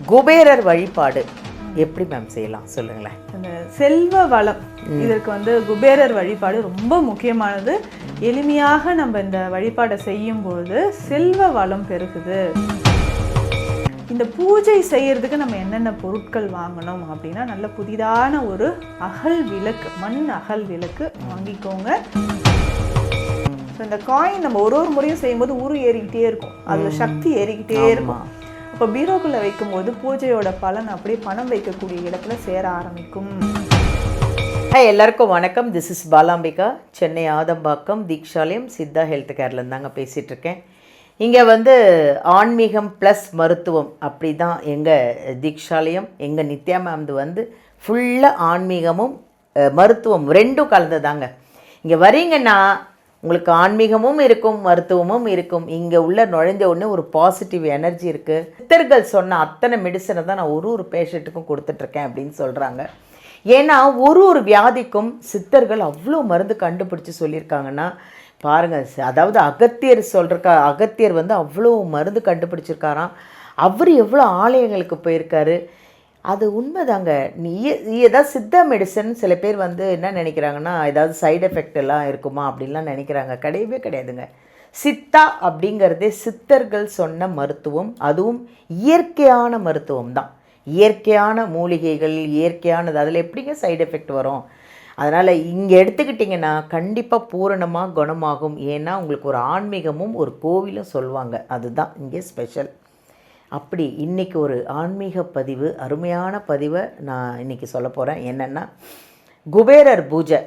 குபேரர் வழிபாடு எப்படி மேம் செய்யலாம் சொல்லுங்களேன். அந்த செல்வ வளம் இதற்கு குபேரர் வழிபாடு ரொம்ப முக்கியமானது. எளிமையாக நம்ம இந்த வழிபாடை செய்யும்போது செல்வ வளம் பெருகுது. இந்த பூஜை செய்யறதுக்கு நம்ம என்னென்ன பொருட்கள் வாங்கணும் அப்படின்னா, நல்ல புதிதான ஒரு அகல் விளக்கு, மண் அகல் விளக்கு வாங்கிக்கோங்க. இந்த காயின் நம்ம ஒரு முறையும் செய்யும்போது உரு ஏறிக்கிட்டே இருக்கும், அதில் சக்தி ஏறிக்கிட்டே இருக்கும். இப்போ பீரோக்குள்ள வைக்கும்போது பூஜையோட பலன் அப்படியே பணம் வைக்கக்கூடிய இடத்துல சேர ஆரம்பிக்கும். எல்லாருக்கும் வணக்கம். This is Balambika, Chennai Adambakkam Dikshalayam Siddha health கேர்லேருந்து தாங்க பேசிகிட்டு இருக்கேன். இங்கே ஆன்மீகம் ப்ளஸ் மருத்துவம் அப்படி தான் எங்கள் தீக்ஷாலயம். எங்கள் நித்யா மேம் ஃபுல்லாக ஆன்மீகமும் மருத்துவம் ரெண்டும் கலந்து தாங்க. இங்கே வரீங்கன்னா உங்களுக்கு ஆன்மீகமும் இருக்கும், மருத்துவமும் இருக்கும். இங்கே உள்ள நுழைஞ்ச உடனே ஒரு பாசிட்டிவ் எனர்ஜி இருக்குது. சித்தர்கள் சொன்ன அத்தனை மெடிசனை தான் நான் ஒரு பேஷண்ட்டுக்கும் கொடுத்துட்ருக்கேன் அப்படின்னு சொல்கிறாங்க. ஏன்னா ஒரு வியாதிக்கும் சித்தர்கள் அவ்வளோ மருந்து கண்டுபிடிச்சி சொல்லியிருக்காங்கன்னா பாருங்கள். அதாவது அகத்தியர் அவ்வளோ மருந்து கண்டுபிடிச்சிருக்காராம். அவர் எவ்வளோ ஆலயங்களுக்கு போயிருக்காரு. அது உண்மைதாங்க. நீ ஏதாவது சித்த மெடிசன் சில பேர் என்ன நினைக்கிறாங்கன்னா, ஏதாவது சைடு எஃபெக்ட் எல்லாம் இருக்குமா அப்படின்லாம் நினைக்கிறாங்க. கிடையவே கிடையாதுங்க. சித்தா அப்படிங்கிறதே சித்தர்கள் சொன்ன மருத்துவம், அதுவும் இயற்கையான மருத்துவம் தான். இயற்கையான மூலிகைகள், இயற்கையானது. அதில் எப்படிங்க சைடு எஃபெக்ட் வரும்? அதனால் இங்கே எடுத்துக்கிட்டிங்கன்னா கண்டிப்பாக பூரணமாக குணமாகும். ஏன்னா உங்களுக்கு ஒரு ஆன்மீகமும் ஒரு கோவிலும் சொல்லுவாங்க. அதுதான் இங்கே ஸ்பெஷல். அப்படி இன்றைக்கி ஒரு ஆன்மீக பதிவு, அருமையான பதிவை நான் இன்றைக்கி சொல்ல போகிறேன். என்னென்னா, குபேரர் பூஜை.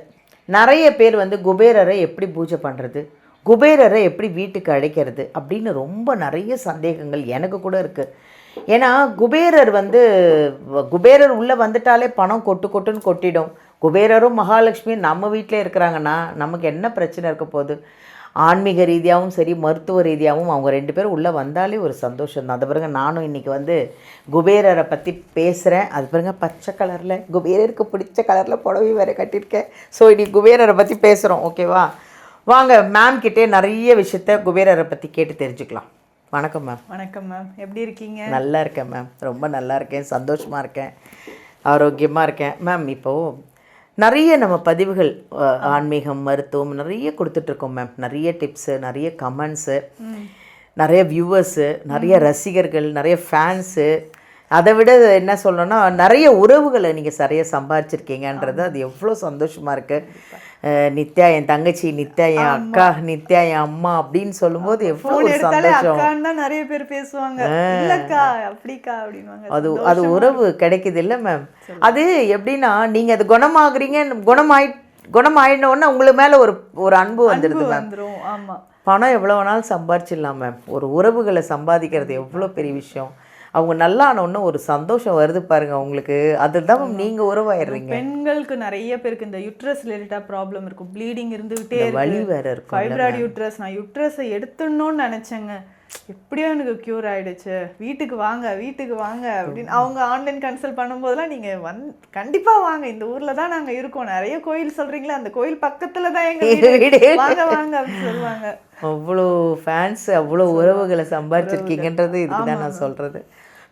நிறைய பேர் குபேரரை எப்படி பூஜை பண்ணுறது, குபேரரை எப்படி வீட்டுக்கு அழைக்கிறது அப்படின்னு ரொம்ப நிறைய சந்தேகங்கள் எனக்கு கூட இருக்குது. ஏன்னா குபேரர் உள்ளே வந்துட்டாலே பணம் கொட்டுன்னு கொட்டிடும். குபேரரும் மகாலட்சுமியும் நம்ம வீட்டிலே இருக்கிறாங்கன்னா நமக்கு என்ன பிரச்சனை இருக்க போகுது? ஆன்மீக ரீதியாகவும் சரி, மருத்துவ ரீதியாகவும் அவங்க ரெண்டு பேரும் உள்ளே வந்தாலே ஒரு சந்தோஷம் தான். அது பாருங்க, நானும் இன்றைக்கி குபேரரை பற்றி பேசுகிறேன். அது பாருங்க, பச்சை கலரில் குபேரருக்கு பிடிச்ச கலரில் புடவை வேறு கட்டியிருக்கேன். ஸோ இன்றைக்கி குபேரரை பற்றி பேசுகிறோம். ஓகேவா? வாங்க மேம் கிட்டே நிறைய விஷயத்த குபேரரை பற்றி கேட்டு தெரிஞ்சுக்கலாம். வணக்கம் மேம். வணக்கம் மேம், எப்படி இருக்கீங்க? நல்லா இருக்கேன் மேம், ரொம்ப நல்லா இருக்கேன், சந்தோஷமாக இருக்கேன், ஆரோக்கியமாக இருக்கேன். மேம் இப்போது நிறைய நம்ம பதிவுகள் ஆன்மீகம் மருத்துவம் நிறைய கொடுத்துட்ருக்கோம் மேம். நிறைய டிப்ஸு, நிறைய கமெண்ட்ஸு, நிறைய வியூவர்ஸு, நிறைய ரசிகர்கள், நிறைய ஃபேன்ஸு. அதை விட என்ன சொல்லணும்னா, நிறைய உறவுகளை நீங்கள் சரியாக சம்பாதிச்சிருக்கீங்கன்றது அது எவ்வளோ சந்தோஷமாக இருக்குது. நித்யா என் தங்கச்சி, நித்யா என் அக்கா, நித்யா என் அம்மா அப்படின்னு சொல்லும்போது எவ்வளோ ஒரு சந்தோஷம். நிறைய பேர் பேசுவாங்க, அது உறவு கிடைக்குது இல்லை மேம். அது எப்படின்னா, நீங்கள் அது குணமாயிடணுன்னா உங்களுக்கு மேலே ஒரு அன்பு வந்துடுது மேம். பணம் எவ்வளோ வேணாலும் சம்பாரிச்சிடலாம் மேம். ஒரு உறவுகளை சம்பாதிக்கிறது எவ்வளோ பெரிய விஷயம். அவங்க நல்லா ஆனோன்னு ஒரு சந்தோஷம் வருது பாருங்க உங்களுக்கு. அதுதான் நீங்கள் உறவாயிடுறீங்க. பெண்களுக்கு நிறைய பேருக்கு இந்த யுட்ரஸ் ரிலேட்டடாக ப்ராப்ளம் இருக்கும், ப்ளீடிங் இருந்துகிட்டே வலி வேறு இருக்கும், ஃபைப்ராய்டு யுட்ரஸ். நான் யுட்ரஸை எடுத்துடணும்னு நினச்சேங்க, எப்படியோ எனக்கு க்யூர் ஆகிடுச்சு, வீட்டுக்கு வாங்க அப்படின்னு அவங்க ஆன்லைன் கன்சல்ட் பண்ணும்போதெல்லாம் நீங்கள் கண்டிப்பாக வாங்க, இந்த ஊரில் தான் நாங்கள் இருக்கோம், நிறைய கோயில் சொல்கிறீங்களா, அந்த கோயில் பக்கத்தில் தான் எங்கள் வீடு, வாங்க அப்படின்னு சொல்லுவாங்க. அவ்வளோ ஃபேன்ஸ், அவ்வளோ உறவுகளை சம்பாரிச்சிருக்கீங்கன்றது இதுக்கு தான் நான் சொல்கிறது.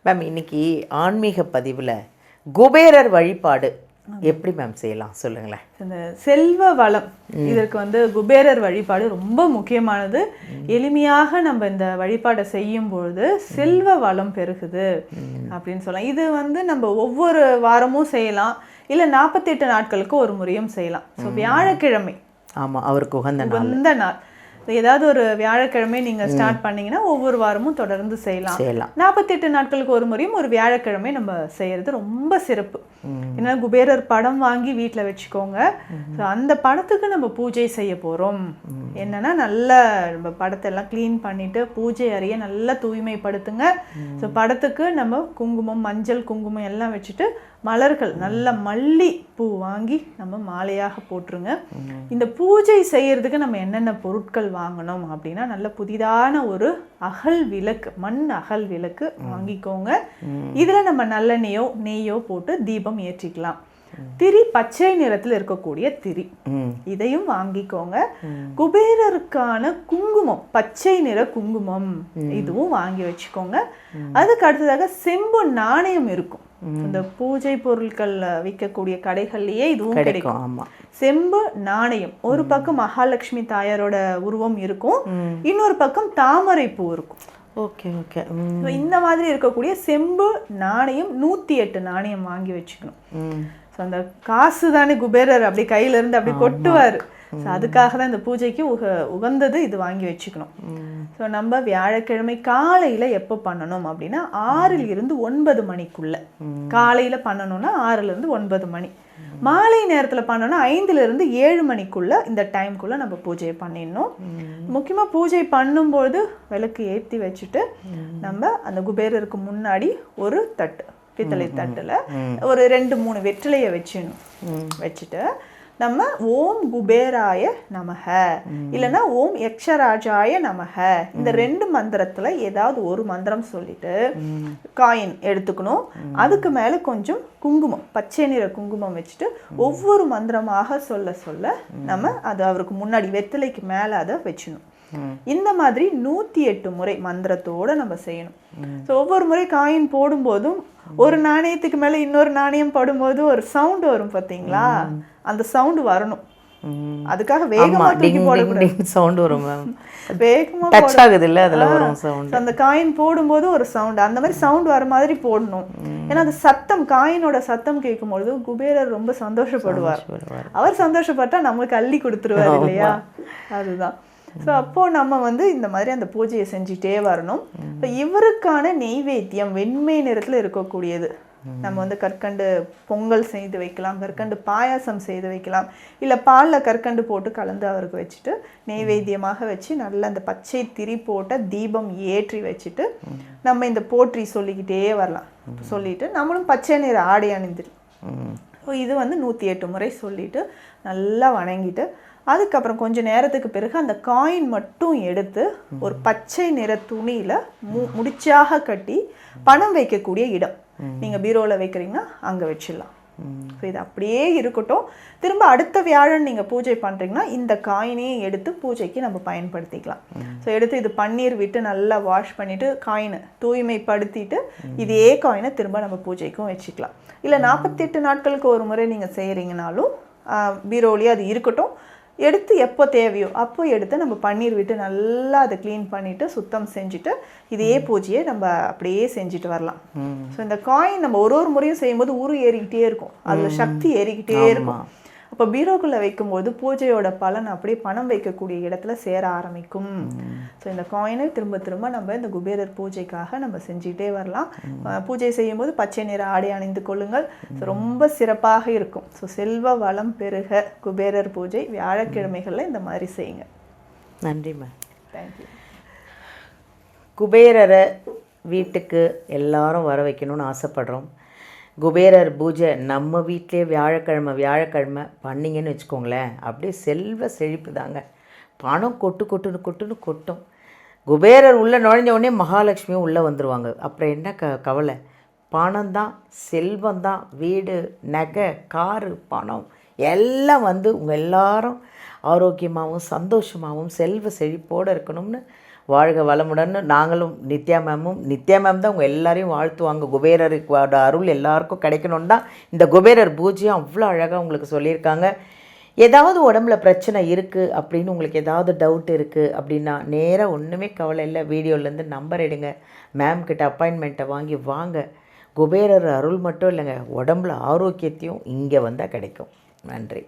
மேம் இன்னைக்கு ஆன்மீக பதிவில் குபேரர் வழிபாடு எப்படி மேம் செய்யலாம் சொல்லுங்களேன். இந்த செல்வ வளம் இதற்கு குபேரர் வழிபாடு ரொம்ப முக்கியமானது. எளிமையாக நம்ம இந்த வழிபாடை செய்யும்பொழுது செல்வ வளம் பெருகுது அப்படின்னு சொல்லலாம். இது நம்ம ஒவ்வொரு வாரமும் செய்யலாம், இல்லை 48 நாட்களுக்கு ஒரு முறையும் செய்யலாம். ஸோ வியாழக்கிழமை, ஆமாம், அவருக்கு உகந்த நாள். ஏதாவது ஒரு வியாழக்கிழமை நீங்கள் ஸ்டார்ட் பண்ணீங்கன்னா ஒவ்வொரு வாரமும் தொடர்ந்து செய்யலாம். 48 நாட்களுக்கு ஒரு முறையும் ஒரு வியாழக்கிழமை நம்ம செய்யறது ரொம்ப சிறப்பு. ஏன்னா குபேரர் படம் வாங்கி வீட்டில் வச்சுக்கோங்க. ஸோ அந்த படத்துக்கு நம்ம பூஜை செய்ய போகிறோம். என்னன்னா நல்லா நம்ம படத்தை எல்லாம் க்ளீன் பண்ணிட்டு பூஜை அறையை நல்லா தூய்மைப்படுத்துங்க. ஸோ படத்துக்கு நம்ம குங்குமம், மஞ்சள் குங்குமம் எல்லாம் வச்சுட்டு மலர்கள், நல்ல மல்லி பூ வாங்கி நம்ம மாலையாக போட்டுருங்க. இந்த பூஜை செய்யறதுக்கு நம்ம என்னென்ன பொருட்கள் வாங்கணும் அப்படின்னா, நல்ல புதிதான ஒரு அகல் விளக்கு, மண் அகல் விளக்கு வாங்கிக்கோங்க. இதில் நம்ம நல்லெண்ணெயோ நெய்யோ போட்டு தீபம் ஏற்றிக்கலாம். திரி பச்சை நிறத்தில் இருக்கக்கூடிய திரி, இதையும் வாங்கிக்கோங்க. குபேரருக்கான குங்குமம், பச்சை நிற குங்குமம், இதுவும் வாங்கி வச்சுக்கோங்க. அதுக்கு அடுத்ததாக செம்பு நாணயம் இருக்கும். இந்த பூஜை பொருட்கள் விற்கக்கூடிய கடைகள்லயே இதுவும் கிடைக்கும். செம்பு நாணயம், ஒரு பக்கம் மகாலட்சுமி தாயாரோட உருவம் இருக்கும், இன்னொரு பக்கம் தாமரை பூ இருக்கும். Okay okay. இந்த மாதிரி இருக்கக்கூடிய செம்பு நாணயம் 108 நாணயம் வாங்கி வச்சுக்கணும். ஸோ அந்த காசு தானே குபேரர் அப்படி கையில இருந்து அப்படி கொட்டுவார். ஸோ அதுக்காக தான் இந்த பூஜைக்கு உகந்தது இது வாங்கி வச்சுக்கணும். ஸோ நம்ம வியாழக்கிழமை காலையில் எப்போ பண்ணணும் அப்படின்னா 6 to 9 மணிக்குள்ள. காலையில் பண்ணணும்னா 6 to 9 மணி. மாலை நேரத்தில் பண்ணோன்னா 5 to 7 மணிக்குள்ள இந்த டைம்குள்ளே நம்ம பூஜையை பண்ணிடணும். முக்கியமாக பூஜை பண்ணும்போது விளக்கு ஏற்றி வச்சுட்டு நம்ம அந்த குபேரருக்கு முன்னாடி ஒரு தட்டு, பித்தளை தட்டில் ஒரு 2-3 வெற்றிலையை வச்சுட்டு நம்ம ஓம் குபேராய நமக இல்லைன்னா ஓம் யக்ஷராஜாய நமக, இந்த 2 மந்திரத்துல ஏதாவது ஒரு மந்திரம் சொல்லிட்டு காயின் எடுத்துக்கணும். அதுக்கு மேல கொஞ்சம் குங்குமம், பச்சை நிற குங்குமம் வச்சுட்டு ஒவ்வொரு மந்திரமாக சொல்ல நம்ம அது அவருக்கு முன்னாடி வெற்றிலைக்கு மேல அதை வச்சிடணும். இந்த மாதிரி 108 முறை மந்திரத்தோட நம்ம செய்யணும். ஸோ ஒவ்வொரு முறை காயின் போடும்போதும் ஒரு நாணயத்துக்கு மேல இன்னொரு நாணயம் படும்போது ஒரு சவுண்ட் வரும் பார்த்தீங்களா, அந்த சவுண்ட் வரணும். அதுக்காக வேகமா தூக்கி போடக்கூடாது, சவுண்ட் வரும். வேகமா டச் ஆகுது இல்ல, அதுல வரும் சவுண்ட். அந்த காயின் போடும்போது ஒரு சவுண்ட், அந்த மாதிரி சவுண்ட் வர மாதிரி போடணும். ஏன்னா அந்த சத்தம், காயினோட சத்தம் கேட்கும்பொழுது குபேரர் ரொம்ப சந்தோஷப்படுவார். அவர் சந்தோஷப்பட்டா நம்மளுக்கு அள்ளி கொடுத்துருவார் இல்லையா, அதுதான். ஸோ அப்போ நம்ம இந்த மாதிரி அந்த பூஜையை செஞ்சுட்டே வரணும். இப்போ இவருக்கான நெய்வேத்தியம் வெண்மை நிறத்துல இருக்கக்கூடியது. நம்ம கற்கண்டு பொங்கல் செய்து வைக்கலாம், கற்கண்டு பாயாசம் செய்து வைக்கலாம், இல்லை பாலில் கற்கண்டு போட்டு கலந்து அவருக்கு வச்சுட்டு நெய்வேத்தியமாக வச்சு நல்ல அந்த பச்சை திரி போட்ட தீபம் ஏற்றி வச்சுட்டு நம்ம இந்த போற்றி சொல்லிக்கிட்டே வரலாம். சொல்லிட்டு நம்மளும் பச்சை நிற ஆடை அணிந்துடும். இது 108 முறை சொல்லிட்டு நல்லா வணங்கிட்டு அதுக்கப்புறம் கொஞ்ச நேரத்துக்கு பிறகு அந்த காயின் மட்டும் எடுத்து ஒரு பச்சை நிற துணியில முடிச்சாக கட்டி பணம் வைக்கக்கூடிய இடம், நீங்க பீரோல வைக்கிறீங்கன்னா அங்க வச்சிடலாம். ஸோ இது அப்படியே இருக்கட்டும். திரும்ப அடுத்த வியாழன் நீங்கள் பூஜை பண்ணுறீங்கன்னா இந்த காயினையும் எடுத்து பூஜைக்கு நம்ம பயன்படுத்திக்கலாம். ஸோ எடுத்து இது பன்னீர் விட்டு நல்லா வாஷ் பண்ணிவிட்டு காயினை தூய்மைப்படுத்திட்டு இதே காயினை திரும்ப நம்ம பூஜைக்கும் வச்சுக்கலாம். இல்லை 48 நாட்களுக்கு ஒரு முறை நீங்கள் செய்கிறீங்கனாலும் பீரோலேயே அது இருக்கட்டும். எடுத்து எப்போ தேவையோ அப்போ எடுத்து நம்ம பன்னீர் விட்டு நல்லா அதை க்ளீன் பண்ணிவிட்டு சுத்தம் செஞ்சுட்டு இதே பூஜையை நம்ம அப்படியே செஞ்சுட்டு வரலாம். ஸோ இந்த காயின் நம்ம ஒரு முறையும் செய்யும்போது உரு ஏறிக்கிட்டே இருக்கும், அதில் சக்தி ஏறிக்கிட்டே இருக்கும். அப்போ பீரோக்குள்ளே வைக்கும்போது பூஜையோட பலன் அப்படியே பணம் வைக்கக்கூடிய இடத்துல சேர ஆரம்பிக்கும். ஸோ இந்த காயினை திரும்ப திரும்ப நம்ம இந்த குபேரர் பூஜைக்காக நம்ம செஞ்சுக்கிட்டே வரலாம். பூஜை செய்யும்போது பச்சை நிற ஆடை அணிந்து கொள்ளுங்கள். ஸோ ரொம்ப சிறப்பாக இருக்கும். ஸோ செல்வ வளம் பெருக குபேரர் பூஜை வியாழக்கிழமைகளில் இந்த மாதிரி செய்யுங்க. நன்றிம்மா, தேங்க்யூ. குபேரரை வீட்டுக்கு எல்லாரும் வர வைக்கணும்னு ஆசைப்படுறோம். குபேரர் பூஜை நம்ம வீட்டிலே வியாழக்கிழமை பண்ணிங்கன்னு வச்சுக்கோங்களேன், அப்படியே செல்வ செழிப்பு தாங்க. பணம் கொட்டுன்னு கொட்டும். குபேரர் உள்ளே நுழைஞ்ச உடனே மகாலட்சுமியும் உள்ளே வந்துடுவாங்க. அப்புறம் என்ன கவலை? பணம் தான், செல்வம் தான், வீடு, நகை, காரு, பணம் எல்லாம் உங்கள் எல்லாரும் ஆரோக்கியமாகவும் சந்தோஷமாகவும் செல்வ செழிப்போடு இருக்கணும்னு வாழ்க வளமுடன். நாங்களும் நித்யா மேம் தான் உங்கள் எல்லாரையும் வாழ்த்துவாங்க. குபேரருக்கு அருள் எல்லாருக்கும் கிடைக்கணுன்னு தான் இந்த குபேரர் பூஜையும் அவ்வளோ அழகாக உங்களுக்கு சொல்லியிருக்காங்க. ஏதாவது உடம்புல பிரச்சனை இருக்குது அப்படின்னு உங்களுக்கு ஏதாவது டவுட் இருக்குது அப்படின்னா நேராக ஒன்றுமே கவலை இல்லை, வீடியோலேருந்து நம்பர் எடுங்க, மேம் கிட்ட அப்பாயின்மெண்ட்டை வாங்க. குபேரர் அருள் மட்டும் இல்லைங்க, உடம்புல ஆரோக்கியத்தையும் இங்கே வந்தால் கிடைக்கும். நன்றி.